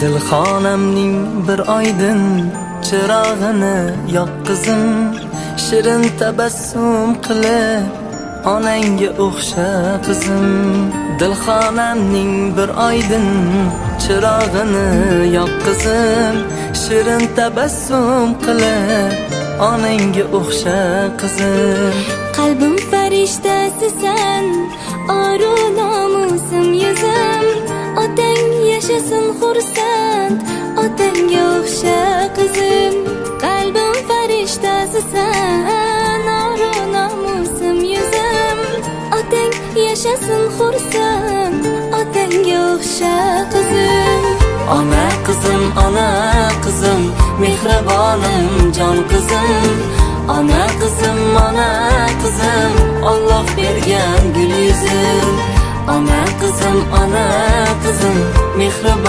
Dilxonamning bir oydin chirog'ini yoq qizim, shirin tabassum qilib onangga o'xsha qizim. Dilxonamning bir oydin chirog'ini yoq qizim, shirin tabassum qilib onangga o'xsha qizim. Qalbim farishtasisan, oru nomusim yuzim, otang yashasin xursand, otanga o'xsha qizim. Qalbim farishtasisan, oru nomusim yuzim, otang yashasin xursand, otanga o'xsha qizim. Ona qizim, ona qizim, mehribonim jon qizim. Ona qizim, ona qizim, Alloh bergan gul yuzim. Ona qizim, mehribonim